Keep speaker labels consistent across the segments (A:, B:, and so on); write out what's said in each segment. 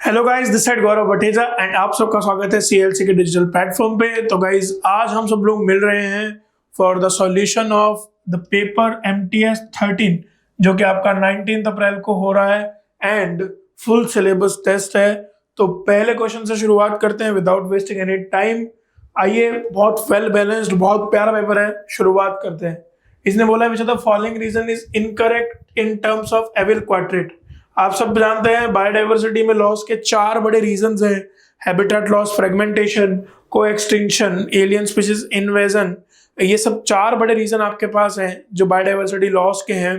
A: Hello guys, this side Gaurav Bhateja and आप सबका स्वागत है सीएलसी के डिजिटल प्लेटफॉर्म पे। तो गाइस, आज हम सब लोग मिल रहे हैं for the solution of the paper MTS 13 जो कि आपका 19 अप्रैल को हो रहा है एंड फुल सिलेबस टेस्ट है। तो पहले क्वेश्चन से शुरुआत करते हैं विदाउट वेस्टिंग एनी टाइम। आइए, बहुत वेल बैलेंस्ड, बहुत प्यारा पेपर है, शुरुआत करते हैं। इसने बोला है which of the following reason is incorrect in terms of evil quadrate. आप सब जानते हैं बायोडाइवर्सिटी में लॉस के चार बड़े रीजंस हैं: हैबिटेट लॉस, फ्रेगमेंटेशन, को एक्सटिंक्शन, एलियन स्पीशीज इन्वेजन। ये सब चार बड़े रीजन आपके पास हैं जो बायोडाइवर्सिटी लॉस के हैं।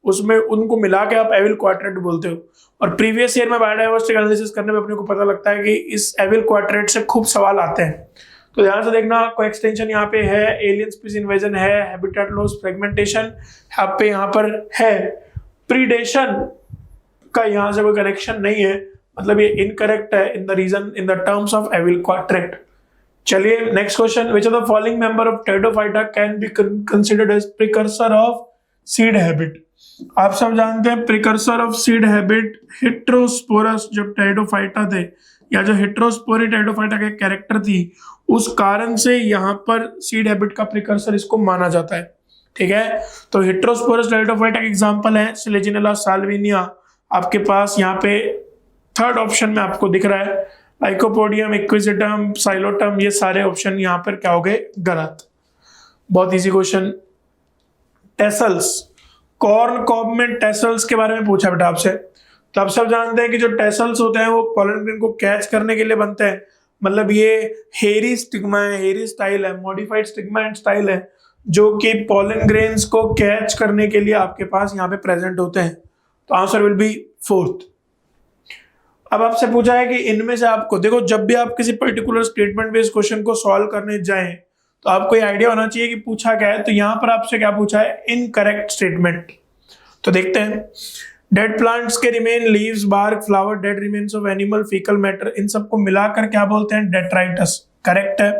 A: उसमें उनको मिला के आप एविल क्वाड्रेट बोलते हो। और प्रीवियस ईयर में बायोडाइवर्सिटी एनालिसिस करने में अपने को पता लगता है कि इस एविल क्वाड्रेट से खूब सवाल आते हैं। तो ध्यान से देखना, को एक्सटेंशन यहाँ पे है, एलियन स्पीशीज इन्वेजन है, हैबिटेट लॉस, फ्रेगमेंटेशन यहाँ पर है। प्रीडेशन का यहाँ से कोई कनेक्शन नहीं है, मतलब ये इनकरेक्ट है in the reason in the terms of evil quadrate. चलिए next question, which of the following member of Pteridophyta can be considered as precursor of seed habit. आप सब जानते हैं precursor of seed habit heterosporous जो Pteridophyta थे, या जो heterospory pteridophyta के कैरेक्टर थी, उस कारण से यहाँ पर सीड हैबिट का प्रिकर्सर इसको माना जाता है। ठीक है, तो हेटेरोस्पोरस टेरिडोफाइटा के एग्जांपल है सिलेजिनेला साल्विनिया। आपके पास यहाँ पे थर्ड ऑप्शन में आपको दिख रहा है लाइकोपोडियम, इक्विजिटम, साइलोटम। ये सारे ऑप्शन यहाँ पर क्या हो गए? गलत। बहुत easy question. Tassels, corn cob में टेसल्स के बारे में पूछा बेटा आपसे। तो आप सब जानते हैं कि जो टेसल्स होते हैं वो पॉलन ग्रेन को कैच करने के लिए बनते हैं। मतलब ये हेरी स्टिग्मा है, हेरी स्टाइल है, मॉडिफाइड स्टिग्मा एंड स्टाइल है, जो कि पॉलन ग्रेन्स को कैच करने के लिए आपके पास यहाँ पे प्रेजेंट होते हैं। तो आंसर विल बी फोर्थ। अब आपसे पूछा है कि इनमें से आपको देखो, जब भी आप किसी पर्टिकुलर स्टेटमेंट बेस्ड क्वेश्चन को सॉल्व करने जाएं तो आपको ये आइडिया होना चाहिए कि पूछा क्या है। तो यहां पर आपसे क्या पूछा है? Incorrect statement. तो देखते हैं, डेड प्लांट्स के remain, leaves, bark, flower, dead remains of animal, faecal matter, इन सबको मिलाकर क्या बोलते हैं? डेट्राइटस। करेक्ट है।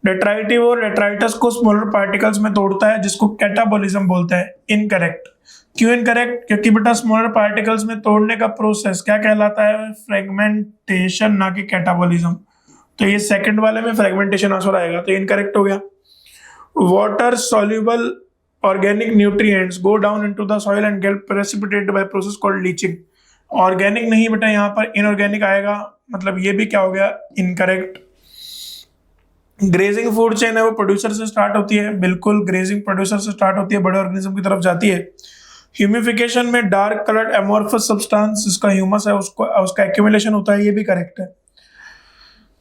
A: डेट्राइटिव और डेट्राइटस को स्मॉलर पार्टिकल्स में तोड़ता है, जिसको कैटाबॉलिज्म बोलते हैं। इनकरेक्ट। क्यों इनकरेक्ट? क्योंकि बेटा स्मॉलर पार्टिकल्स में तोड़ने का प्रोसेस क्या कहलाता है? फ्रेगमेंटेशन, ना कि कैटाबॉलिज्म। तो ये सेकंड वाले में फ्रेगमेंटेशन आंसर आएगा, तो इनकरेक्ट हो गया। Water soluble organic nutrients go down into the soil and get precipitated by process called leaching. Organic नहीं बेटा, यहाँ पर इनऑर्गेनिक आएगा, मतलब ये भी क्या हो गया? इनकरेक्ट। ग्रेजिंग फूड चेन है वो प्रोड्यूसर से स्टार्ट होती है, बिल्कुल ग्रेजिंग प्रोड्यूसर से स्टार्ट होती है, बड़े ऑर्गेनिज्म की तरफ जाती है। ह्यूमिफिकेशन में डार्क कलर्ड एमोर्फस सब्सटेंस जिसका ह्यूमस है उसका एक्यूमुलेशन होता है, ये भी करेक्ट है।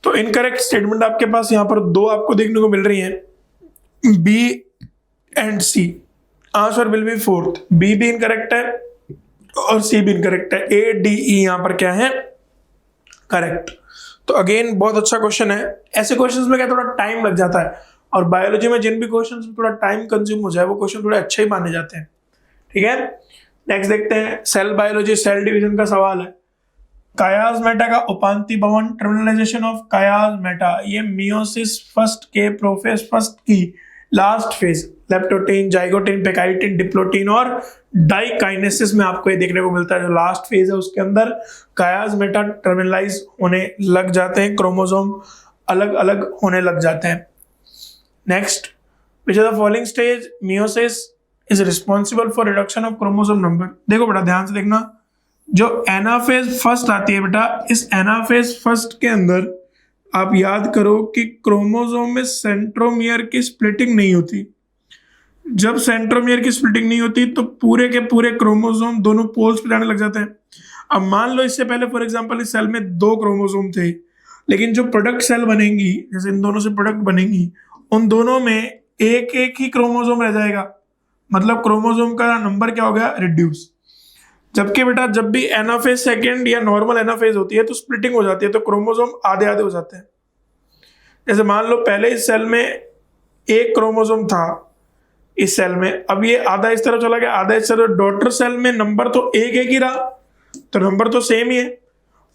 A: तो इनकरेक्ट स्टेटमेंट आपके पास यहाँ पर दो आपको देखने को मिल रही हैं, b and c. Answer will be fourth. B भी इनकरेक्ट है और सी भी इनकरेक्ट है। ए डी ई यहाँ पर क्या है? करेक्ट। तो अगेन बहुत अच्छा क्वेश्चन है। ऐसे क्वेश्चंस में क्या थोड़ा टाइम लग जाता है, और बायोलॉजी में जिन भी क्वेश्चंस में थोड़ा टाइम कंज्यूम हो जाए वो क्वेश्चन थोड़े अच्छे ही माने जाते हैं। ठीक है, नेक्स्ट देखते हैं। सेल बायोलॉजी, सेल डिवीजन का सवाल है। कायास मेटा का उपांति भवन, टर्मिनलाइजेशन ऑफ कायास मेटा, ये मियोसिस फर्स्ट के प्रोफेज फर्स्ट की last phase, leptotene, zygotene, pachytene, diplotene और डाइकाइनेसिस में आपको ये देखने को मिलता है। जो लास्ट फेज है उसके अंदर कायास मेटा टर्मिनलाइज होने लग जाते हैं, क्रोमोसोम अलग अलग होने लग जाते हैं। Next, which are the following stage meiosis is responsible for reduction of chromosome number. देखो बेटा ध्यान से देखना, जो एनाफेज फर्स्ट आती है बेटा, इस एनाफेज फर्स्ट के अंदर आप याद करो कि क्रोमोसोम में सेंट्रोमियर की स्प्लिटिंग नहीं होती। जब सेंट्रोमियर की स्प्लिटिंग नहीं होती तो पूरे के पूरे क्रोमोसोम दोनों पोल्स पे जाने लग जाते हैं। अब मान लो इससे पहले फॉर एग्जांपल इस सेल में दो क्रोमोसोम थे, लेकिन जो प्रोडक्ट सेल बनेंगी, जैसे इन दोनों से प्रोडक्ट बनेंगी, उन दोनों में एक एक ही क्रोमोसोम रह जाएगा, मतलब क्रोमोसोम का नंबर क्या हो गया? रिड्यूस। जबकि बेटा जब भी एनाफेज सेकेंड या नॉर्मल एनाफेज होती है तो स्प्लिटिंग हो जाती है, तो क्रोमोसोम आधे आधे हो जाते हैं। जैसे मान लो पहले इस सेल में एक क्रोमोसोम था इस सेल में, अब ये आधा इस तरफ चला गया, आधा इस तरफ। डॉटर सेल में नंबर तो एक एक ही रहा, तो नंबर तो सेम ही है।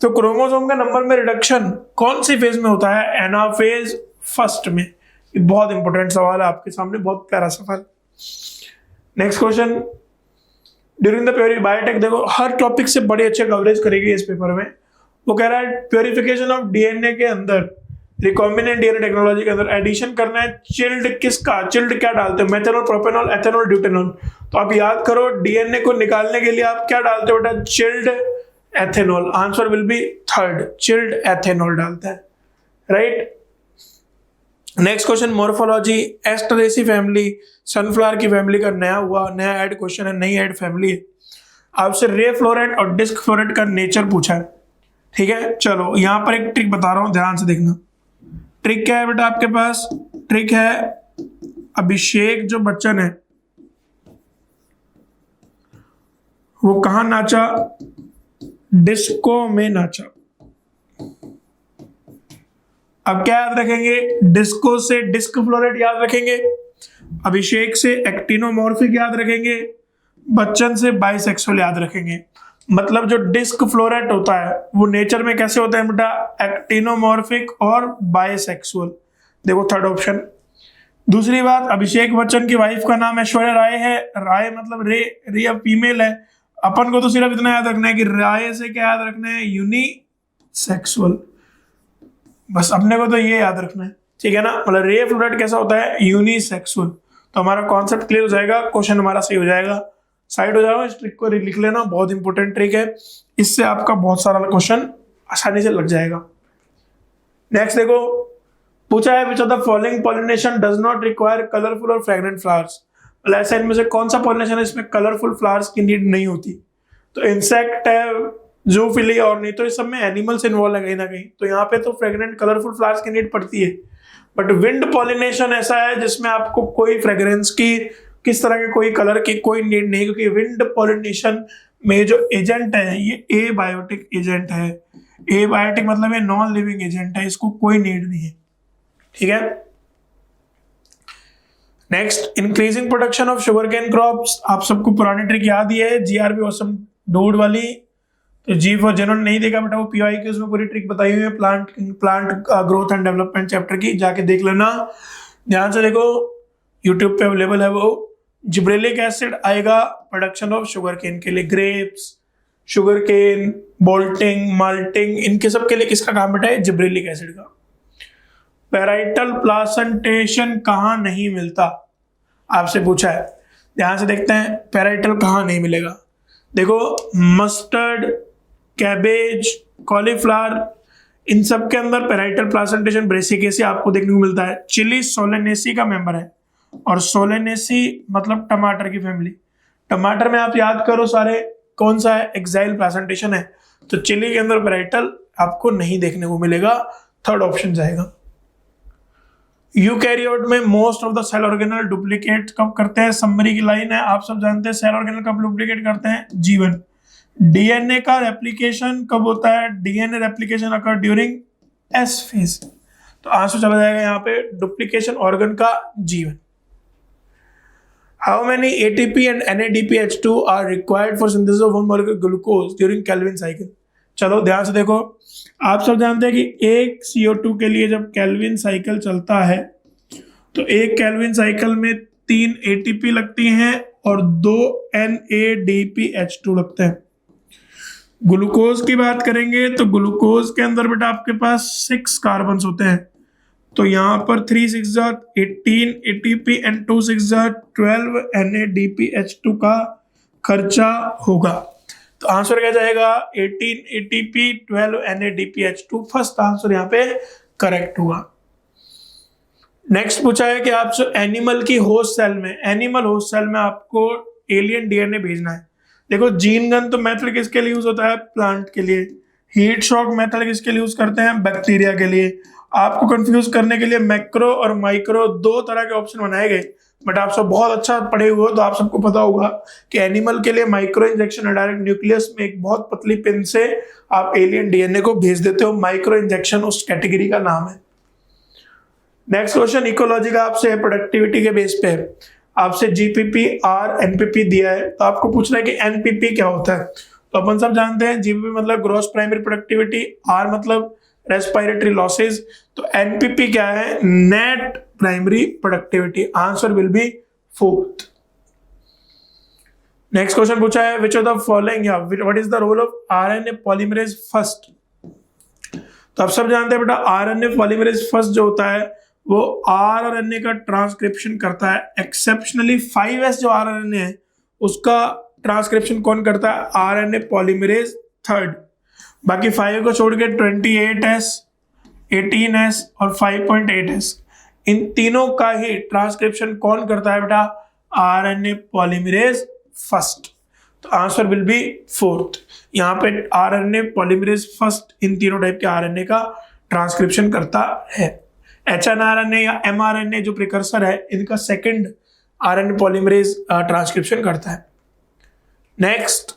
A: तो क्रोमोसोम का नंबर में रिडक्शन कौन सी फेज में होता है? एनाफेज फर्स्ट में। ये बहुत इंपॉर्टेंट सवाल है आपके सामने, बहुत प्यारा सवाल। Next question, during the puree biotech, देखो हर टॉपिक से बड़ी अच्छे कवरेज करेगी इस पेपर में। वो कह रहा है प्योरिफिकेशन ऑफ डीएनए के अंदर, रिकॉम्बिनेंट डीएनए टेक्नोलॉजी के अंदर एडिशन करना है चिल्ड किसका, चिल्ड क्या डालते हो, मेथनॉल, प्रोपेनॉल, एथेनॉल, ड्यूटेनॉल। तो आप याद करो डीएनए को निकालने के लिए आप क्या डालते हो बेटा, chilled ethanol. Answer will B third, chilled ethanol डालता है, right. Next question morphology, Asteraceae family, sunflower की फैमिली का नया ऐड क्वेश्चन है, नई ऐड फैमिली है। आपसे रे फ्लोरेट और डिस्क फ्लोरेट का नेचर पूछा है, ठीक है। चलो यहां पर एक ट्रिक बता रहा हूं, ध्यान से देखना। ट्रिक क्या है बेटा आपके पास, ट्रिक है अभिषेक जो बच्चन है वो कहां नाचा, डिस्को में नाचा। अब क्या याद रखेंगे, डिस्को से डिस्क फ्लोरेट याद रखेंगे, अभिषेक से एक्टिनोमॉर्फिक याद रखेंगे, बच्चन से बाइसेक्सुअल याद रखेंगे। मतलब जो डिस्क फ्लोरेट होता है वो नेचर में कैसे होता है बेटा, एक्टिनोमॉर्फिक और बाइसेक्सुअल। देखो थर्ड ऑप्शन। दूसरी बात, अभिषेक बच्चन की वाइफ का नाम ऐश्वर्या राय है, राय मतलब रे अब फीमेल है। अपन को तो सिर्फ इतना याद रखना है कि राय से क्या याद रखना है, यूनिसेक्सुअल। बस अपने को तो ये याद रखना है, ठीक है ना। मतलब रे फ्लोरेट कैसा होता है, यूनिसेक्सुअल। तो हमारा कॉन्सेप्ट क्लियर हो जाएगा, क्वेश्चन हमारा सही हो जाएगा। साइड हो जाएगा, इस ट्रिक को लिख लेना, बहुत इंपॉर्टेंट ट्रिक है, इससे आपका बहुत सारा क्वेश्चन आसानी से लग जाएगा। नेक्स्ट देखो, पूछा है which of the following pollination does not require colourful और फ्रेग्रेंट फ्लावर्स। मतलब ऐसा इनमें से कौन सा पॉलिनेशन है इसमें कलरफुल फ्लावर्स की नीड नहीं होती। तो इंसेक्ट है, जूफिली, और नहीं तो इस सब में एनिमल्स इन्वॉल्व है कहीं ना कहीं, तो यहाँ पे तो फ्रेग्रेंट कलरफुल फ्लावर्स की नीड पड़ती है। बट विंड पॉलिनेशन ऐसा है जिसमें आपको कोई फ्रेग्रेंस की, किस तरह के कोई कलर की कोई नीड नहीं, क्योंकि विंड पॉलिनेशन में जो एजेंट है ये एबायोटिक एजेंट है। एबायोटिक मतलब ये नॉन लिविंग एजेंट है, इसको कोई नीड नहीं है, ठीक है। Next, increasing production of sugar cane crops. आप सबको पुरानी ट्रिक याद ही है, जीआरबी ऑसम डूड वाली। तो जी फॉर जिन्होंने नहीं देखा बेटा वो पीवाई की उसमें पूरी ट्रिक बताई हुई है plant growth and development chapter की, जाके देख लेना। ध्यान से देखो, यूट्यूब पे अवेलेबल है वो। जिब्रेलिक एसिड आएगा प्रोडक्शन ऑफ शुगर केन के लिए, grapes, sugar cane, bolting, malting, इनके सब के लिए किसका काम बेटा है, जिब्रेलिक एसिड का। पैराइटल प्लासेंटेशन कहाँ नहीं मिलता, आपसे पूछा है। ध्यान से देखते हैं पैराइटल कहाँ नहीं मिलेगा। देखो मस्टर्ड, कैबेज, कॉलीफ्लावर, इन सब के अंदर पैराइटल प्लासेंटेशन ब्रेसिकेसी आपको देखने को मिलता है। चिली सोलेनेसी का मेंबर है, और सोलेनेसी मतलब टमाटर की फैमिली। टमाटर में आप याद करो सारे कौन सा है, एक्साइल प्लासेंटेशन है। तो चिली के अंदर पैराइटल आपको नहीं देखने को मिलेगा, थर्ड ऑप्शन जाएगा। यूकैरियोट में most of the cell organelle duplicate कब करते हैं, समरी की लाइन है, आप सब जानते हैं सेल ऑर्गेनल कब डुप्लीकेट करते हैं, जीवन। डीएनए का रेप्लिकेशन कब होता है, DNA replication occur during S phase. तो आंसर चला जाएगा यहाँ पे डुप्लीकेशन ऑर्गन का जीवन। How many ATP and NADPH2 are required for synthesis of one molecule glucose during Calvin cycle. चलो ध्यान से देखो, आप सब जानते हैं कि एक CO2 के लिए जब केल्विन साइकिल चलता है तो एक केल्विन साइकिल में 3 ATP लगती हैं और 2 NADPH2 लगते हैं। ग्लूकोज की बात करेंगे तो ग्लूकोज के अंदर बेटा आपके पास 6 कार्बन्स होते हैं, तो यहाँ पर 3 6 18 ATP एंड 2 6 12 NADPH2 का खर्चा होगा। तो आंसर क्या जाएगा, 18 ATP 12 NADPH2, फर्स्ट आंसर यहाँ पे करेक्ट हुआ। नेक्स्ट पूछा है कि आप एनिमल की होस्ट सेल में, एनिमल होस्ट सेल में आपको एलियन डीएनए भेजना है। देखो जीन गन तो मेथड किसके लिए यूज होता है, प्लांट के लिए। हीट शॉक मेथड किसके लिए यूज करते हैं, बैक्टीरिया के लिए। आपको कंफ्यूज करने के लिए मैक्रो और माइक्रो 2 तरह के ऑप्शन बनाए गए, बट आप सब बहुत अच्छा पढ़े हुए हो तो आप सबको पता होगा कि एनिमल के लिए माइक्रो इंजेक्शन है, डायरेक्ट न्यूक्लियस में एक बहुत पतली पिन से आप एलियन डीएनए को भेज देते हो, माइक्रो इंजेक्शन उस कैटेगरी का नाम है। नेक्स्ट क्वेश्चन इकोलॉजी का आपसे प्रोडक्टिविटी के बेस पे आपसे GPP R NPP दिया है, तो आपको पूछना है कि NPP क्या होता है। तो अपन सब जानते हैं GPP मतलब ग्रॉस प्राइमरी प्रोडक्टिविटी, R मतलब रेस्पिरेटरी लॉसेस, तो NPP क्या है, net primary productivity. Answer will be fourth. Next question पूछा है which of the following, what is the role of RNA polymerase first. तो आप सब जानते हैं बेटा आरएनए पॉलीमरेज फर्स्ट जो होता है वो आर और एन ए का ट्रांसक्रिप्शन करता है। एक्सेप्शनली 5S जो आरएनए है उसका ट्रांसक्रिप्शन कौन करता है? RNA polymerase third. बाकी 5 को छोड़ के 28S, 18S और 5.8S इन तीनों का ही ट्रांसक्रिप्शन कौन करता है बेटा? RNA polymerase first. तो आंसर विल बी फोर्थ। यहाँ पे आरएनए पॉलीमरेज फर्स्ट इन तीनों टाइप के आरएनए का ट्रांसक्रिप्शन करता है। एचएनआरएनए या एमआरएनए जो प्रिकर्सर है इनका सेकंड आरएनए पॉलीमरेज ट्रांसक्रिप्शन करता है। नेक्स्ट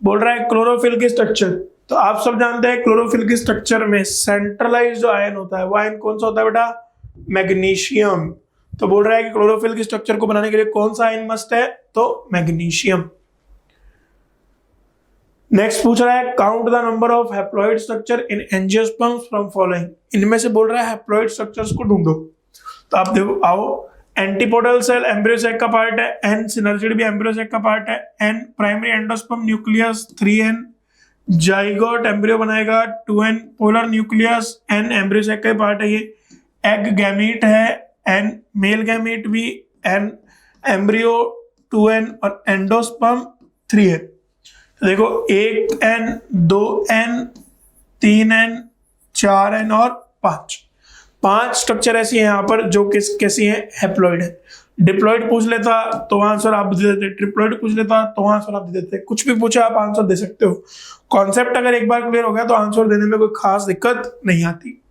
A: बोल रहा है क्लोरोफिल की स्ट्रक्चर। तो आप सब जानते हैं क्लोरोफिल की स्ट्रक्चर में सेंट्रलाइज जो आयन होता है वो आयन कौन सा होता है बेटा? मैग्नीशियम। तो बोल रहा है कि क्लोरोफिल की स्ट्रक्चर को बनाने के लिए कौन सा आयन मस्ट है? तो मैग्नीशियम। नेक्स्ट पूछ रहा है count the number of haploid structure in angiosperms from following. इनमें से बोल रहा है हैप्लॉइड स्ट्रक्चर्स को ढूंढो। तो आप देखो आओ, एंटीपोडल सेल एम्ब्रियो सैक का पार्ट है, एन सिनर्जिड भी एम्ब्रियो सैक का पार्ट है, n primary endosperm nucleus 3N zygote embryo बनाएगा 2N polar nucleus, n embryo sac का पार्ट है ये, एग गैमीट है, एन मेल गैमीट भी, एन एम्ब्रियो 2N और एंडोस्पर्म 3N। देखो 1N 2N 3N 4N और 5 स्ट्रक्चर ऐसी है यहाँ पर जो कैसी है? हैप्लॉइड है। डिप्लॉइड पूछ लेता तो आंसर आप दे देते, ट्रिप्लॉइड पूछ लेता तो आंसर आप दे देते, कुछ भी पूछा आप आंसर दे सकते हो। कॉन्सेप्ट अगर एक बार क्लियर हो गया तो आंसर देने में कोई खास दिक्कत नहीं आती।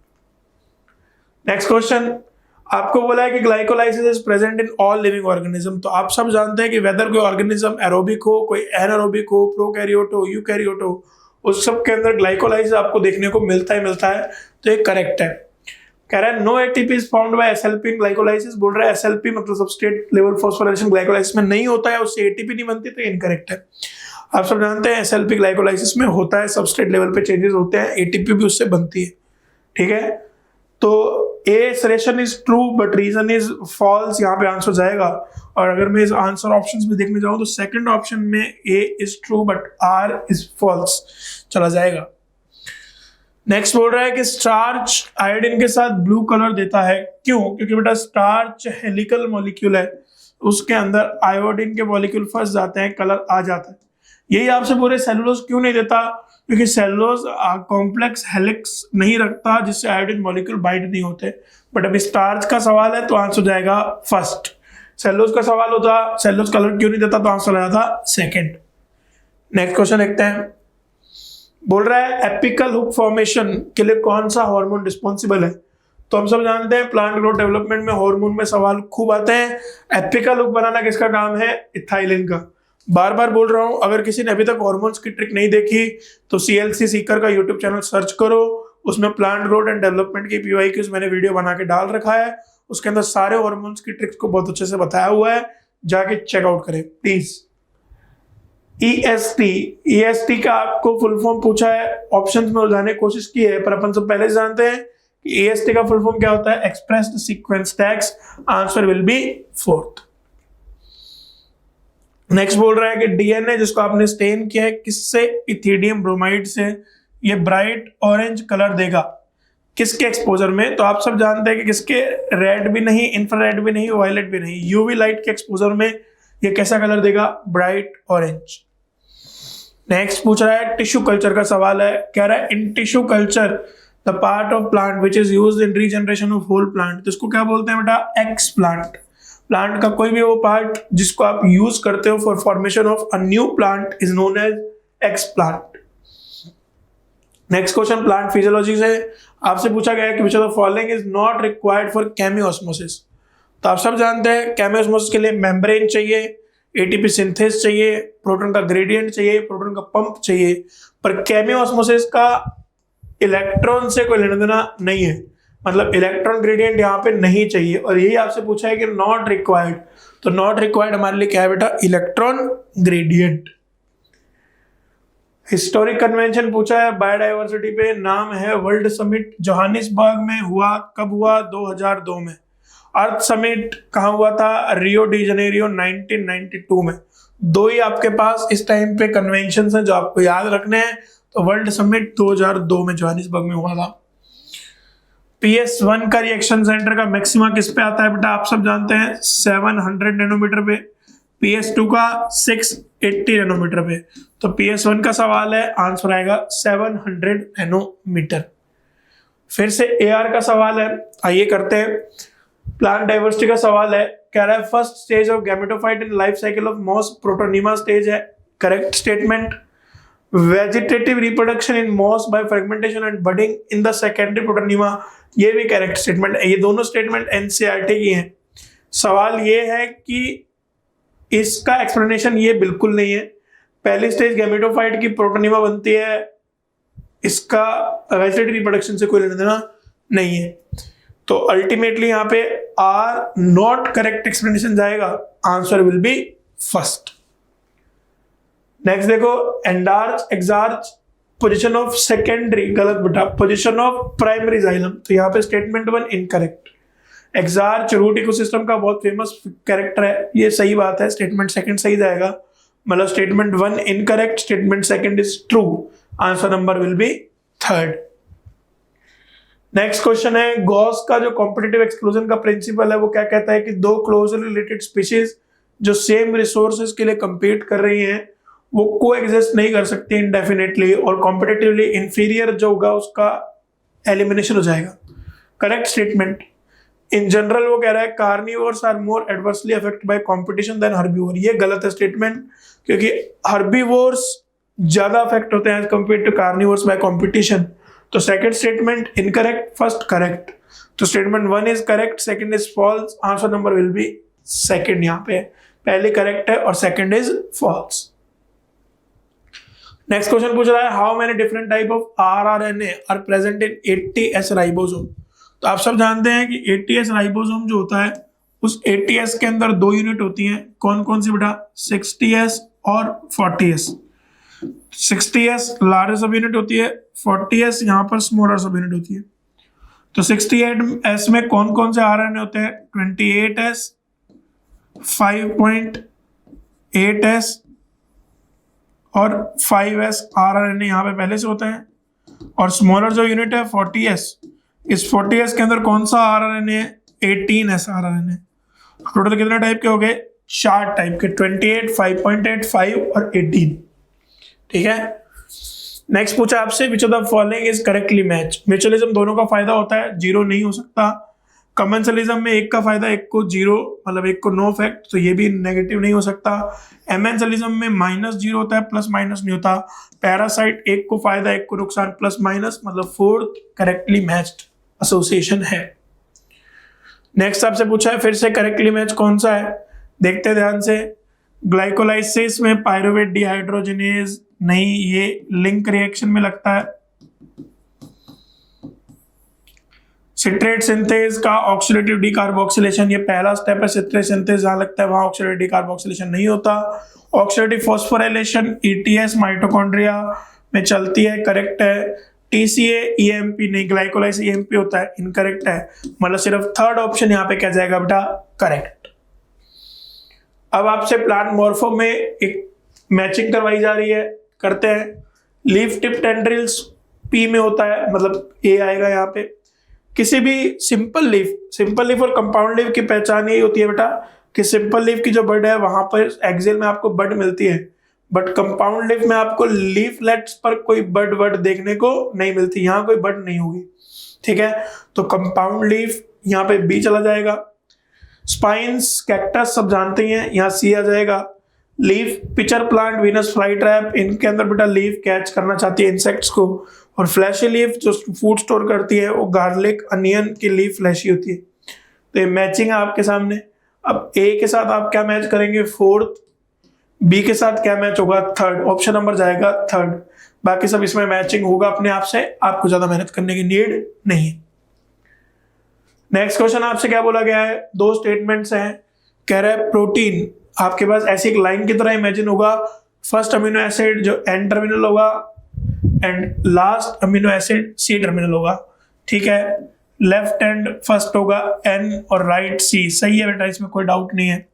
A: नेक्स्ट क्वेश्चन आपको बोला है कि glycolysis is present in all living organism. तो आप सब जानते हैं कि वेदर कोई ऑर्गेनिज्म एरोबिक हो, कोई एनारोबिक हो, प्रोकैरियोट हो, यूकैरियोट हो, उस सब के अंदर ग्लाइकोलाइसिस आपको देखने को मिलता है। तो ये करेक्ट है। कह रहा है no ATP is found by SLP in glycolysis. बोल रहा है एसएलपी मतलब सबस्ट्रेट लेवल फॉस्फोराइलेशन ग्लाइकोलाइसिस में नहीं होता है, उससे एटीपी नहीं बनती, तो इनकरेक्ट है। आप सब जानते हैं एसएलपी ग्लाइकोलाइसिस में होता है, सबस्ट्रेट लेवल पे चेंजेस होते हैं, एटीपी भी उससे बनती है। ठीक है, तो assertion is true but reason is false, यहाँ पे आंसर जाएगा। और अगर मैं इस आंसर ऑप्शंस में देखने जाऊं तो सेकंड ऑप्शन में A is true but R is false चला जाएगा। नेक्स्ट बोल रहा है कि स्टार्च आयोडीन के साथ ब्लू कलर देता है, क्यों? क्योंकि बेटा स्टार्च हेलिकल मॉलिक्यूल है, उसके अंदर आयोडीन के मॉलिक्यूल फंस जाते हैं, कलर आ जाता है। यही आपसे बोल रहे सेलुलोज क्यों नहीं देता? क्योंकि सेलुलोज कॉम्प्लेक्स हेलिक्स नहीं रखता जिससे आयोडीन मॉलिक्यूल बाइंड नहीं होते। बट अभी स्टार्च का सवाल है तो आंसर जाएगा फर्स्ट। सेलुलोज का सवाल होता सेलुलोज कलर क्यों नहीं देता तो आंसर आया था सेकंड। नेक्स्ट क्वेश्चन देखते हैं। बोल रहा है एपिकल हुक फॉर्मेशन के लिए कौन सा हार्मोन रिस्पॉन्सिबल है? तो हम सब जानते हैं प्लांट ग्रोथ डेवलपमेंट में हार्मोन में सवाल खूब आते हैं। एपिकल हुक बनाना किसका काम है? इथाइलिन का। बार बार बोल रहा हूं, अगर किसी ने अभी तक हार्मोन्स की ट्रिक नहीं देखी तो CLC सीकर का यूट्यूब चैनल सर्च करो, उसमें प्लांट ग्रोथ एंड डेवलपमेंट की PYQs मैंने वीडियो बना के डाल रखा है, उसके अंदर सारे हार्मोन्स की ट्रिक्स को बहुत अच्छे से बताया हुआ है, जाके चेकआउट करें प्लीज। EST का आपको फुल फॉर्म पूछा है, ऑप्शंस में उलझाने की कोशिश की है, पर अपन सब पहले से जानते हैं कि EST का फुल फॉर्म क्या होता है? Expressed sequence tax. Answer will be fourth. Next बोल रहा है कि डीएनए जिसको आपने स्टेन किया है किससे? इथिडियम ब्रोमाइड से। ये ब्राइट ऑरेंज कलर देगा किसके एक्सपोजर में? तो आप सब जानते हैं कि किसके? रेड भी नहीं, इंफ्रारेड भी नहीं, वायलेट भी नहीं, यूवी लाइट के एक्सपोजर में ये कैसा कलर देगा? Bright orange. नेक्स्ट पूछ रहा है टिश्यू कल्चर का सवाल है। कह रहा है in tissue culture the part of plant which is used in regeneration of whole plant. तो इसको क्या बोलते हैं बेटा? X plant. प्लांट का कोई भी वो पार्ट जिसको आप यूज करते हो for formation of a new plant is known as x plant. Next question plant physiology से आपसे पूछा गया है कि which of the following is not required for chemiosmosis. तो आप सब जानते हैं केमियोस्मोसिस के लिए मेम्ब्रेन चाहिए, एटीपी सिंथेस चाहिए, प्रोटॉन का ग्रेडियंट चाहिए, प्रोटॉन का पंप चाहिए, पर केमियोस्मोसिस का इलेक्ट्रॉन से कोई लेना देना नहीं है, मतलब इलेक्ट्रॉन ग्रेडियंट यहाँ पे नहीं चाहिए। और यही आपसे पूछा है कि नॉट रिक्वायर्ड, तो नॉट रिक्वायर्ड हमारे लिए क्या है बेटा? Electron gradient. हिस्टोरिक कन्वेंशन पूछा है बायोडाइवर्सिटी पे, नाम है वर्ल्ड समिट, जोहानिसबर्ग में हुआ, कब हुआ? 2002 में। अर्थ समिट कहाँ हुआ था? रियो डी जनेरियो 1992 में। दो ही आपके पास इस टाइम पे कन्वेंशन हैं जो आपको याद रखने हैं, तो वर्ल्ड समिट 2002 में जोहानिसबर्ग में हुआ था। PS1 का रिएक्शन सेंटर का मैक्सिमा किस पे आता है बेटा, आप सब जानते हैं 700 नैनोमीटर पे। PS2 का 680 नैनोमीटर पे। तो PS1 का सवाल है, आंसर आएगा 700 नैनोमीटर। फिर से AR का सवाल है, आइए करते हैं। प्लांट डाइवर्सिटी का सवाल है, कह रहा है first stage of gametophyte in life cycle of moss protonema stage है, correct statement. Vegetative reproduction in moss by fragmentation and budding in the secondary protonema, ये भी करेक्ट स्टेटमेंट है। ये दोनों स्टेटमेंट NCERT की हैं। सवाल ये है कि इसका एक्सप्लेनेशन ये बिल्कुल नहीं है। पहली स्टेज गैमेटोफाइट की प्रोटोनीमा बनती है, इसका वेजिटेटिव रिप्रोडक्शन से कोई लेना देना नहीं है। तो अल्टीमेटली यहाँ पे आर नॉट करेक्ट एक्सप्लेनेशन जाएगा, answer will be first. Next देखो, endarch exarch position of secondary, गलत बेटा, पोजीशन ऑफ प्राइमरी जाइलम। तो यहाँ पे statement 1 incorrect. Exarch root ecosystem का बहुत फेमस कैरेक्टर है, ये सही बात है, स्टेटमेंट सेकंड सही जाएगा। मतलब statement 1 incorrect, statement second is true, answer number will B third. Next question है, गॉस का जो कॉम्पिटिटिव एक्सक्लूजन का प्रिंसिपल है वो क्या कहता है कि दो क्लोजली रिलेटेड स्पीशीज जो सेम रिसोर्सेज के लिए compete कर रही हैं वो को एग्जिस्ट नहीं कर सकती इंडेफिनेटली, और कॉम्पिटिटिवली इंफीरियर जो होगा उसका एलिमिनेशन हो जाएगा, करेक्ट स्टेटमेंट। इन जनरल वो कह रहा है carnivores are more adversely affected by competition than herbivore, ये गलत है स्टेटमेंट, क्योंकि हर्बीवोर्स ज्यादा अफेक्ट होते हैं as compare to carnivores by competition. तो second statement incorrect, first correct. तो statement 1 is correct, second is false, answer number will be second. यहाँ पे पहले करेक्ट है और second is false. Next question पूछ रहा है, how many different type of rRNA are present in 80S ribosome. तो आप सब जानते हैं कि 80S राइबोसोम जो होता है उस 80S के अंदर 2 यूनिट होती हैं, कौन कौन सी बेटा, 60S और 40S। 60S लार्जर सब यूनिट होती है, 40S यहाँ पर स्मॉलर सब यूनिट होती है। तो 68S में कौन कौन से RNA होते हैं, 28S, 5.8S और 5S RNA यहाँ पे पहले से होता है। और स्मॉलर जो यूनिट है 40S, इस 40S के अंदर कौन सा RNA है, 18S RNA। टोटल कितने टाइप के हो गए, 4 टाइप के, 28, 5.8, 5 और 18। ठीक है। नेक्स्ट पूछा आपसे, विच of the following is correctly match. Mutualism दोनों का फायदा होता है, जीरो नहीं हो सकता। कमेंसलिज्म में एक का फायदा एक को जीरो, मतलब एक को नो इफेक्ट, तो ये भी नेगेटिव नहीं हो सकता। एमेंसलिज्म में -0 होता है, प्लस माइनस नहीं होता। पैरासाइट एक को फायदा एक को नुकसान, प्लस माइनस, मतलब फोर्थ करेक्टली मैच्ड एसोसिएशन है। नेक्स्ट आपसे पूछा है फिर से करेक्टली मैच कौन सा है, देखते ध्यान से। ग्लाइकोलाइसिस में पायरुवेट डिहाइड्रोजनेज नहीं, ये लिंक रिएक्शन में लगता है। सिट्रेट सिंथेज का ऑक्सीडेटिव डीकार्बोक्सिलेशन, ये पहला स्टेप है। सिट्रेट सिंथेज जहां लगता है वहां ऑक्सीडेटिव डीकार्बोक्सिलेशन नहीं होता। ऑक्सीडेटिव फॉस्फोराइलेशन ETS माइटोकॉन्ड्रिया में चलती है, करेक्ट है। TCA EMP नहीं, ग्लाइकोलाइसिस EMP होता है, इनकरेक्ट है। मतलब सिर्फ थर्ड ऑप्शन यहाँ पे क्या जाएगा बेटा, करेक्ट। अब आपसे प्लांट मॉर्फो में एक मैचिंग करवाई जा रही है, करते हैं। लीफ टिप टेंड्रिल्स P में होता है, मतलब A आएगा यहाँ पे। किसी भी सिंपल लीफ और कंपाउंड लीफ की पहचान यही होती है बेटा कि सिंपल लीफ की जो बड है वहां पर एक्सेल में आपको बड मिलती है, बट कंपाउंड लीफ में आपको लीफलेट्स पर कोई बड देखने को नहीं मिलती, यहाँ कोई बड नहीं होगी। ठीक है, तो कंपाउंड लीफ यहाँ पे B चला जाएगा। स्पाइन्स कैक्टस सब जानते हैं, यहाँ C आ जाएगा। Leaf pitcher plant Venus fly trap, इनके अंदर बेटा लीफ कैच करना चाहती है इंसेक्ट्स को। और फ्लैशी लीफ जो फूड स्टोर करती है वो गार्लिक अनियन की लीफ फ्लैशी होती है। तो ये मैचिंग है आपके सामने। अब A के साथ आप क्या मैच करेंगे, फोर्थ। B के साथ क्या मैच होगा, थर्ड। ऑप्शन नंबर जाएगा थर्ड। बाकी सब इसमें मैचिंग होगा अपने आप से, आपको ज्यादा मेहनत करने की नीड नहीं है। नेक्स्ट क्वेश्चन आपसे क्या बोला गया है, 2 स्टेटमेंट्स हैं। कह रहा है प्रोटीन आपके पास ऐसी एक लाइन की तरह इमेजिन होगा, फर्स्ट अमीनो एसिड जो N टर्मिनल होगा and last amino acid C terminal होगा। ठीक है, लेफ्ट हैंड फर्स्ट होगा N और राइट C, सही है बेटा, इसमें कोई डाउट नहीं है।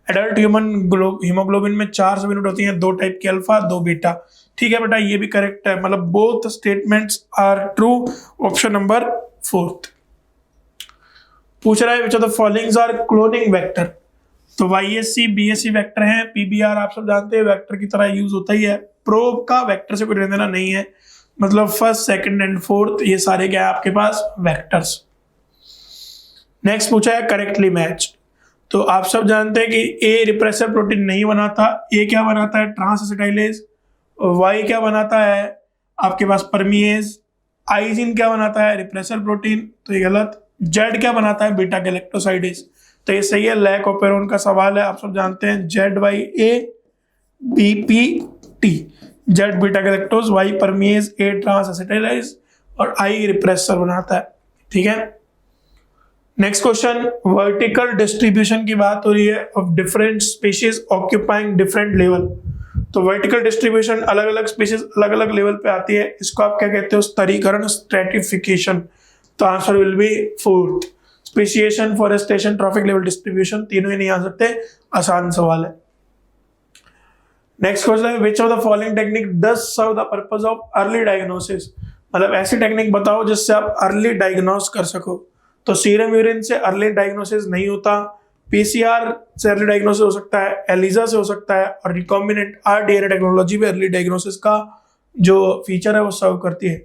A: एडल्ट ह्यूमन हीमोग्लोबिन में 4 सब यूनिट होती हैं, 2 टाइप की अल्फा 2 बीटा। ठीक है बेटा, ये भी करेक्ट है, मतलब both statements are true. Option number 4। पूछ रहा है which of the followings are cloning vector. तो YSC BSC वेक्टर है, PBR आप सब जानते हैं वेक्टर की तरह यूज होता ही है। प्रोब का वेक्टर से कोई लेना देना नहीं है, मतलब फर्स्ट सेकंड एंड फोर्थ ये सारे क्या है आपके पास वेक्टर्स। नेक्स्ट पूछा है करेक्टली मैच। तो आप सब जानते हैं कि A रिप्रेसर प्रोटीन नहीं बनाता, A क्या बनाता है ट्रांस एसिटाइलेज, Y क्या बनाता है आपके पास परमिएज, आइजिन क्या बनाता है रिप्रेसर प्रोटीन, तो ये गलत। Z क्या बनाता है बीटा गैलेक्टोसाइडेज, तो ये सही है, लैक ऑपेरोन का सवाल है, आप सब जानते हैं ZYA BPT, Z beta galactose, Y permease, A trans acetylase और I रिप्रेसर बनाता है, ठीक है। नेक्स्ट क्वेश्चन, वर्टिकल डिस्ट्रीब्यूशन की बात हो रही है of different species occupying different level. तो वर्टिकल डिस्ट्रीब्यूशन अलग अलग स्पीशीज अलग अलग लेवल पे आती है, इसको आप क्या कहते हो स्तरीकरण, स्ट्रेटिफिकेशन। तो answer will be 4th। Speciation, forestation, trophic level distribution, तीनों ही नहीं आ सकते, आसान सवाल है। नेक्स्ट क्वेश्चन है which of the following technique does serve the purpose of early diagnosis. मतलब ऐसी टेक्निक बताओ जिससे आप अर्ली डायग्नोस कर सको। तो सीरम यूरिन से अर्ली डायग्नोसिस नहीं होता, PCR से अर्ली डायग्नोसिस हो सकता है, एलिजा से हो सकता है, और रिकॉम्बिनेंट RDNA टेक्नोलॉजी भी अर्ली डायग्नोसिस का जो फीचर है वो सर्व करती है।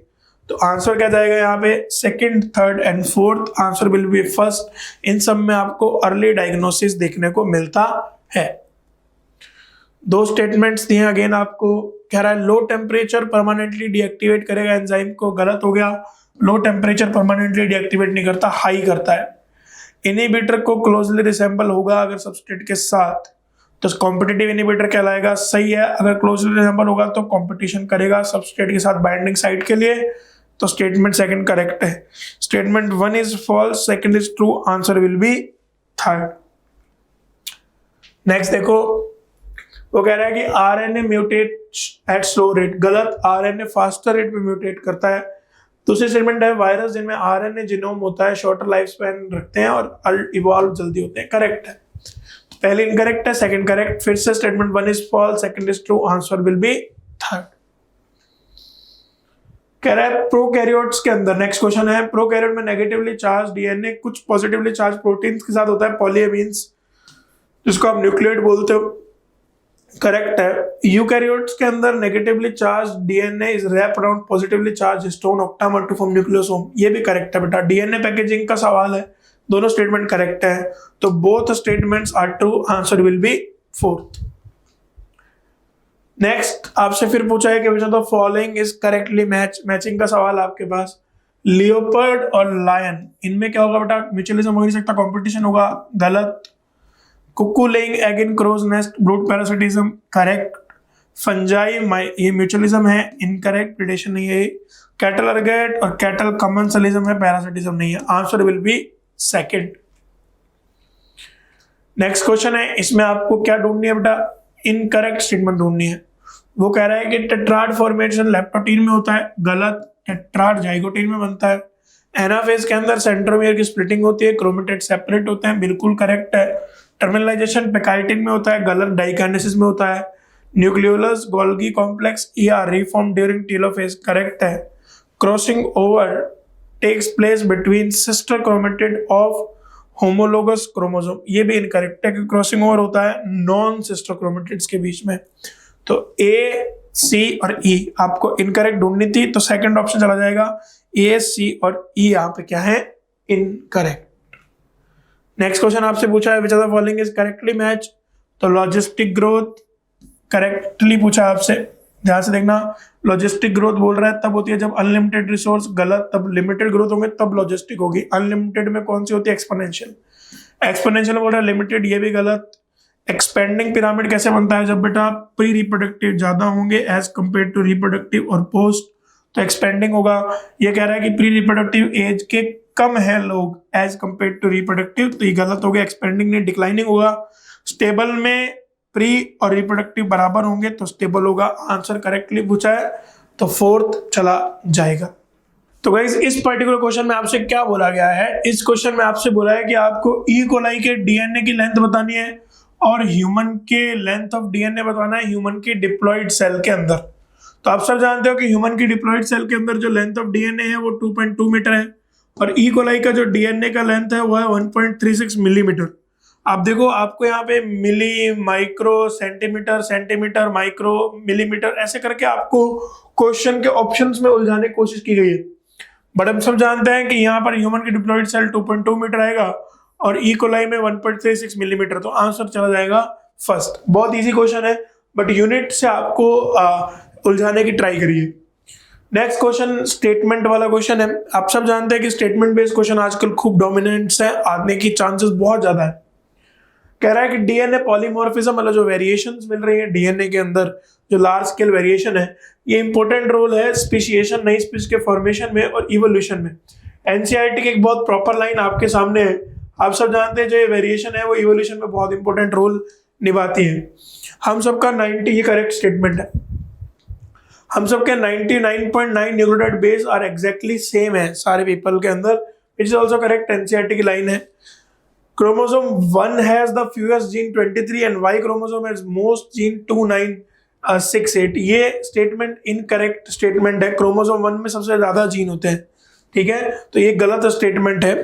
A: तो आंसर क्या जाएगा यहाँ पे, second, third and fourth, answer will be first. इन सब में आपको अर्ली डायग्नोसिस देखने को मिलता है। 2 स्टेटमेंट्स दिए अगेन आपको, कह रहा है लो टेम्परेचर परमानेंटली डीएक्टिवेट करेगा एंजाइम को, गलत हो गया। लो टेम्परेचर परमानेंटली डीएक्टिवेट नहीं करता, हाई करता है। इनहिबिटर को क्लोजली रिसेंबल होगा अगर सबस्ट्रेट के साथ, तो कॉम्पिटिटिव इनहिबिटर कहलाएगा, सही है। अगर क्लोजली रिसेंबल होगा तो कंपटीशन करेगा सबस्ट्रेट के साथ बाइंडिंग साइट के लिए, तो स्टेटमेंट सेकंड करेक्ट है। Statement 1 is false, second is true, answer will be 3rd। Next देखो, वो कह रहा है कि RNA mutates at slow rate, गलत, RNA फास्टर रेट पे म्यूटेट करता है। दूसरी स्टेटमेंट है वायरस जिनमें RNA जीनोम होता है शॉर्टर लाइफ स्पैन रखते हैं और इवॉल्व जल्दी होते हैं, करेक्ट है। पहले इनकरेक्ट है, सेकंड करेक्ट। फिर से statement 1 is false, second is true, answer will be 3rd। कह रहा है प्रोकैरियोट्स के अंदर, नेक्स्ट क्वेश्चन है, प्रोकैरियोट में नेगेटिवली चार्ज DNA कुछ पॉजिटिवली चार्ज प्रोटीन्स के साथ होता है, पॉलीएमीन्स, जिसको आप न्यूक्लियोटाइड बोलते हो, करेक्ट है। यूकैरियोट्स के अंदर negatively charge DNA is wrap around positively charge histone octamer to form nucleosome, ये भी करेक्ट है बेटा। DNA पैकेजिंग का सवाल है, दोनों स्टेटमेंट करेक्ट है, तो both statements are true, answer will be 4th। Next आपसे फिर पूछा है कि which of the following is correctly match, matching का सवाल आपके पास। लियोपर्ड और लायन, इनमें क्या होगा बेटा, म्यूचुअलिज्म हो नहीं सकता, कंपटीशन होगा, गलत। Cuckoo laying egg in crow's nest, brood parasitism, correct. Fungi ये म्यूचुअलिज्म है, इनकरेक्ट, प्रेडेशन नहीं है। कैटल अर्गेट और कैटल कमेंसलिज्म है, पैरासिटिज्म नहीं है, answer will B 2nd। Next question है, इसमें आपको क्या ढूंढनी है बेटा, इनकरेक्ट स्टेटमेंट ढूंढनी है। वो कह रहा है कि टेट्राड फॉर्मेशन लेप्टोटीन में होता है, गलत, टेट्राड जाइगोटीन में बनता है। एनाफेज के अंदर सेंट्रोमियर की स्प्लिटिंग होती है, क्रोमेटेड सेपरेट होते हैं, बिल्कुल करेक्ट है। टर्मिनलाइजेशन पेकाइटिन में होता है, गलत, डाइकाइनेसिस में होता है। Nucleolus Golgi complex reform during telophase, correct है। Crossing over takes place between sister chromatid of homologous chromosome, ये भी इनकरेक्ट है कि क्रॉसिंग ओवर होता है नॉन सिस्टर क्रोमेटिड्स के बीच में। तो A, C और E आपको इनकरेक्ट ढूंढनी थी, तो सेकंड ऑप्शन चला जाएगा। A, C और E यहाँ पे क्या है, इनकरेक्ट। नेक्स्ट क्वेश्चन आपसे पूछा है which of the following is correctly match, तो लॉजिस्टिक ग्रोथ करेक्टली पूछा आपसे, ध्यान से देखना। लॉजिस्टिक ग्रोथ बोल रहा है तब होती है जब अनलिमिटेड रिसोर्स, गलत, तब लिमिटेड ग्रोथ होंगे तब लॉजिस्टिक होगी। अनलिमिटेड में कौन सी होती है, एक्सपोनेंशियल। एक्सपोनेंशियल बोल रहा है लिमिटेड, ये भी गलत। एक्सपेंडिंग पिरामिड कैसे बनता है, जब बेटा प्री रिप्रोडक्टिव ज्यादा होंगे एज कंपेयर टू रिप्रोडक्टिव और पोस्ट, तो एक्सपेंडिंग होगा। ये कह रहा है कि प्री रिप्रोडक्टिव एज के कम है लोग एज कंपेयर टू रिप्रोडक्टिव, तो ये गलत हो गया, एक्सपेंडिंग नहीं, डिक्लाइनिंग होगा। स्टेबल में प्री और रिप्रोडक्टिव बराबर होंगे तो स्टेबल होगा, आंसर करेक्टली पूछा है, तो 4th चला जाएगा। तो गाइस इस पर्टिकुलर क्वेश्चन में आपसे क्या बोला गया है, इस क्वेश्चन में आपसे बोला है कि आपको ई कोलाई के DNA की लेंथ बतानी है और ह्यूमन के लेंथ ऑफ DNA बताना है ह्यूमन के डिप्लॉयड सेल के अंदर। तो आप सब जानते हो कि ह्यूमन की डिप्लॉयड सेल के अंदर जो लेंथ ऑफ डीएनए है वो 2.2 मीटर है और ई कोलाई का जो डीएनए का लेंथ है वो है 1.36 मिलीमीटर। आप देखो आपको यहाँ पे milli, micro, centimetre, centimetre, micro, millimetre ऐसे करके आपको क्वेश्चन के ऑप्शंस में उलझाने की कोशिश की गई है, बट हम सब जानते हैं कि यहाँ पर ह्यूमन की डिप्लॉयड सेल 2.2 मीटर आएगा और ई कोलाई में 1.36 मिलीमीटर, तो आंसर चला जाएगा फर्स्ट। बहुत इजी क्वेश्चन है बट यूनिट से आपको उलझाने की ट्राई करिए। नेक्स्ट क्वेश्चन स्टेटमेंट वाला क्वेश्चन है। आप सब जानते हैं कि स्टेटमेंट बेस्ड क्वेश्चन आजकल खूब डोमिनेंट्स है, आने की चांसेस बहुत ज्यादा है। कह रहा है कि डीएनए पॉलीमॉर्फिज्म मतलब जो वेरिएशंस मिल रही है डीएनए के अंदर, जो लार्ज स्केल वेरिएशन है, ये इंपॉर्टेंट रोल है स्पीशिएशन, नई स्पीशीज के फॉर्मेशन में और इवोल्यूशन में। एनसीईआरटी की एक बहुत प्रॉपर लाइन आपके सामने है। आप सब जानते हैं जो ये वेरिएशन है वो इवोल्यूशन में बहुत इंपॉर्टेंट रोल निभाती है। हम सबका 90 ये करेक्ट स्टेटमेंट है। हम सबके 99.9 nucleotide base are exactly same है सारे पीपल के अंदर, which is also correct. NCERT की लाइन है। Chromosome 1 has the fewest gene 23 and Y chromosome has most gene 2968। ये स्टेटमेंट इनकरेक्ट स्टेटमेंट है। क्रोमोसोम 1 में सबसे ज्यादा जीन होते हैं, ठीक है, तो ये गलत स्टेटमेंट है।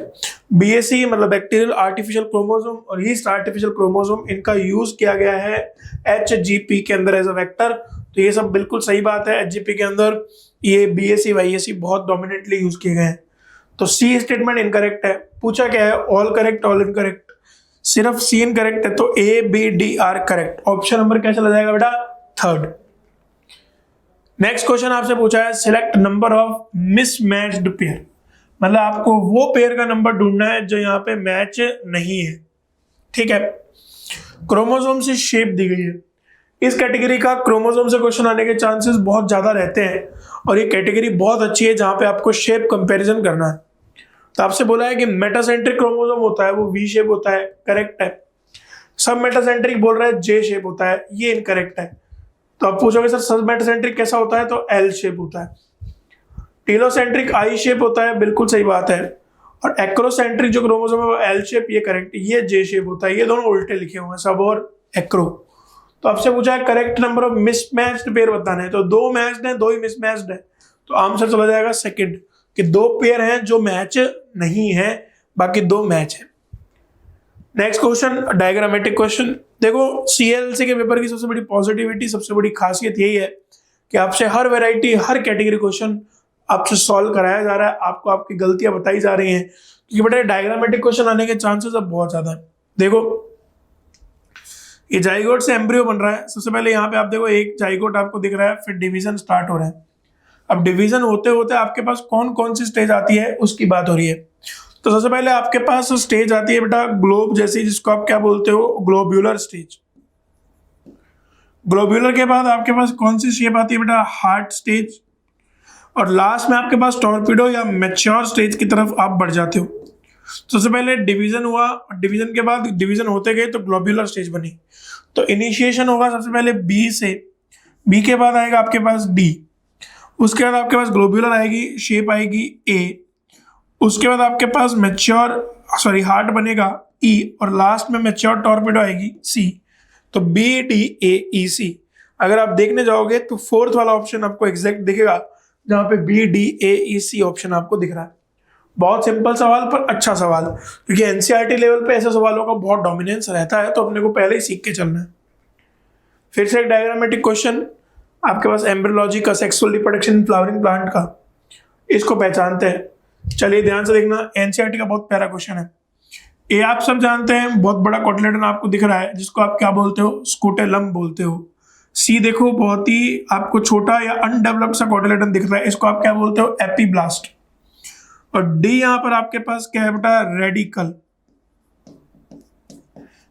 A: बीएससी मतलब बैक्टीरियल आर्टिफिशियल क्रोमोसोम और ईस्ट आर्टिफिशियल क्रोमोसोम, इनका यूज किया गया है एचजीपी के अंदर एज अ वेक्टर, तो ये सब बिल्कुल सही बात है। एचजीपी के अंदर ये बीएससी वाईएससी बहुत डोमिनेटली यूज किए गए हैं। तो सी स्टेटमेंट इनकरेक्ट है। पूछा क्या है, ऑल करेक्ट ऑल इनकरेक्ट, सिर्फ सी इनकरेक्ट है, तो a b d are correct. Option number क्या चला जाएगा बेटा, थर्ड। नेक्स्ट क्वेश्चन आपसे पूछा है select number of mismatched pair, मतलब आपको वो पेयर का नंबर ढूंढना है जो यहाँ पे मैच नहीं है, ठीक है। क्रोमोसोम से शेप दी गई है। इस कैटेगरी का क्रोमोसोम से क्वेश्चन आने के चांसेस बहुत ज्यादा रहते हैं और ये कैटेगरी बहुत अच्छी है जहां पे आपको शेप कंपैरिजन करना है। तो आपसे बोला है कि मेटासेंट्रिक क्रोमोसोम होता है वो वी शेप होता है, करेक्ट है। सब मेटासेंट्रिक बोल रहा है जे शेप होता है, ये इनकरेक्ट है। तो आप पूछोगे सर सब मेटासेंट्रिक कैसा होता है, तो एल शेप होता है। टेलोसेंट्रिक आई शेप होता है, बिल्कुल सही बात है। और एक्रोसेंट्रिक जो क्रोमोसोम है वो एल शेप, ये करेक्ट। ये जे शेप होता है, ये दोनों उल्टे लिखे हुए हैं सब और एक्रो। तो आपसे पूछा है correct number of mismatched pair बताना है, तो 2 मैच्ड है 2 ही मिसमैच्ड है, तो आंसर चला जाएगा सेकंड कि 2 पेयर हैं जो मैच नहीं है, बाकी 2 मैच है। Next question diagrammatic question. देखो सीएलसी के पेपर की सबसे बड़ी पॉजिटिविटी, सबसे बड़ी खासियत यही है कि आपसे हर वैरायटी हर कैटेगरी क्वेश्चन आपसे सॉल्व कराया जा रहा है, आपको आपकी गलतियां बताई जा रही हैं, क्योंकि बेटा डायग्रामेटिक क्वेश्चन आने के चांसेस अब बहुत ज्यादा है। देखो ये जाइगोट से एम्ब्रियो बन रहा है। सबसे पहले यहाँ पे आप देखो एक जाइगोट आपको दिख रहा है, फिर डिवीजन स्टार्ट हो रहा है। अब डिवीजन होते होते आपके पास कौन कौन सी स्टेज आती है उसकी बात हो रही है। तो सबसे पहले आपके पास स्टेज आती है बेटा ग्लोब जैसी, जिसको आप क्या बोलते हो, ग्लोब्यूलर स्टेज। ग्लोब्यूलर के बाद आपके पास कौन सी शेप आती है बेटा, हार्ट स्टेज। और लास्ट में आपके पास टॉर्पिडो या मैच्योर स्टेज की तरफ आप बढ़ जाते हो। सबसे पहले डिवीजन हुआ, डिवीजन के बाद डिवीजन होते गए तो ग्लोब्यूलर स्टेज बनी। तो इनिशिएशन होगा सबसे पहले बी से, बी के बाद आएगा आपके पास डी, उसके बाद आपके पास ग्लोब्यूलर आएगी, शेप आएगी ए, उसके बाद आपके पास मैच्योर हार्ट बनेगा ई, और लास्ट में मैच्योर टॉर्पिडो आएगी सी। तो बी डी ए ई सी। अगर आप देखने जाओगे तो फोर्थ वाला ऑप्शन आपको एग्जैक्ट दिखेगा, जहां पे b d a e c option आपको दिख रहा है। बहुत सिंपल सवाल पर अच्छा सवाल, क्योंकि एनसीईआरटी लेवल पे ऐसे सवालों का बहुत डोमिनेंस रहता है, तो अपने को पहले ही सीख के चलना है। फिर से एक डायग्रामेटिक क्वेश्चन आपके पास एम्ब्रियोलॉजी का, सेक्सुअल रिप्रोडक्शन फ्लावरिंग प्लांट का, इसको पहचानते हैं। चलिए ध्यान से देखना, एनसीईआरटी का बहुत प्यारा क्वेश्चन है। ये आप सब जानते हैं, बहुत बड़ा कोटिलेडन आपको दिख रहा है, जिसको आप क्या बोलते हो, स्कूटेलम बोलते हो। सी देखो बहुत ही आपको छोटा या अनडेवलप्ड सा कोटिलेडन दिख रहा है, इसको आप क्या बोलते हो, एपीब्लास्ट। और डी यहां पर आपके पास क्या है बेटा, रेडिकल।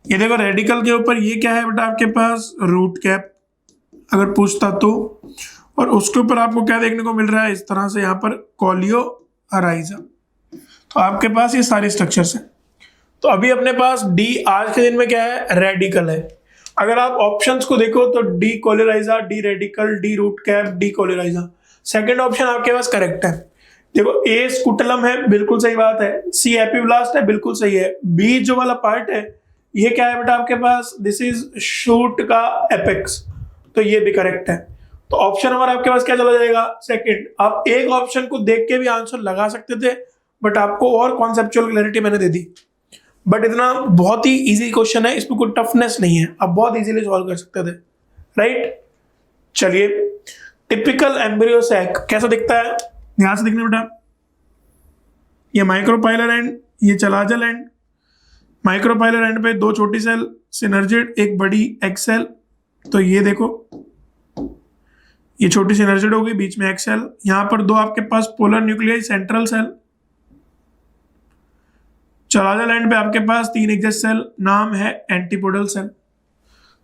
A: ये देखो रेडिकल के ऊपर ये क्या है बेटा, आपके पास रूट कैप अगर पूछता तो, और उसके ऊपर आपको क्या देखने को मिल रहा है, इस तरह से यहाँ पर कॉलियो अराइजा। तो आपके पास ये सारे स्ट्रक्चर्स हैं। तो अभी अपने पास डी आज के दिन में क्या है, रेडिकल है। अगर आप ऑप्शंस को देखो तो the coleorhiza, the radicle, the root cap, the coleorhiza. Second option आपके पास करेक्ट है। देखो ए स्कूटलम है, बिल्कुल सही बात है। सी एपीब्लास्ट है, बिल्कुल सही है। बी जो वाला पार्ट है ये क्या है बेटा आपके पास, दिस इज शूट का एपेक्स, तो ये भी करेक्ट है। तो ऑप्शन नंबर आपके पास क्या चला जाएगा, सेकंड। आप एक ऑप्शन को देख के भी आंसर लगा सकते थे, बट आपको और कॉन्सेप्चुअल क्लैरिटी मैंने दे दी। बट इतना बहुत ही इजी क्वेश्चन है, इसमें कोई टफनेस नहीं है, आप बहुत इजीली सॉल्व कर सकते थे, राइट। चलिए, टिपिकल एम्ब्रियो सैक कैसा दिखता है, ध्यान से देखना बेटा। ये माइक्रोपाइलर एंड, ये चलाजल एंड। माइक्रोपाइलर एंड पे दो छोटी सेल सिनर्जिड, एक बड़ी एग सेल। तो ये देखो, ये छोटी सिनर्जिड होगी, बीच में एग सेल। यहां पर दो आपके पास polar nuclei, central cell. Chalazal end पे आपके पास 3 एग्जिस्ट सेल, नाम है एंटीपोडल सेल।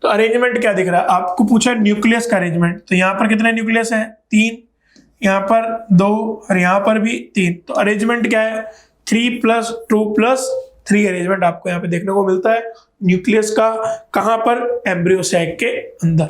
A: तो अरेंजमेंट क्या दिख रहा है आपको, पूछा न्यूक्लियस का अरेंजमेंट। तो यहाँ पर कितने न्यूक्लियस है, 3, यहाँ पर 2 और यहाँ पर भी 3। तो अरेंजमेंट क्या है, 3+2+3 अरेंजमेंट आपको यहाँ पे देखने को मिलता है न्यूक्लियस का। कहाँ पर, एम्ब्रियो सैक के अंदर।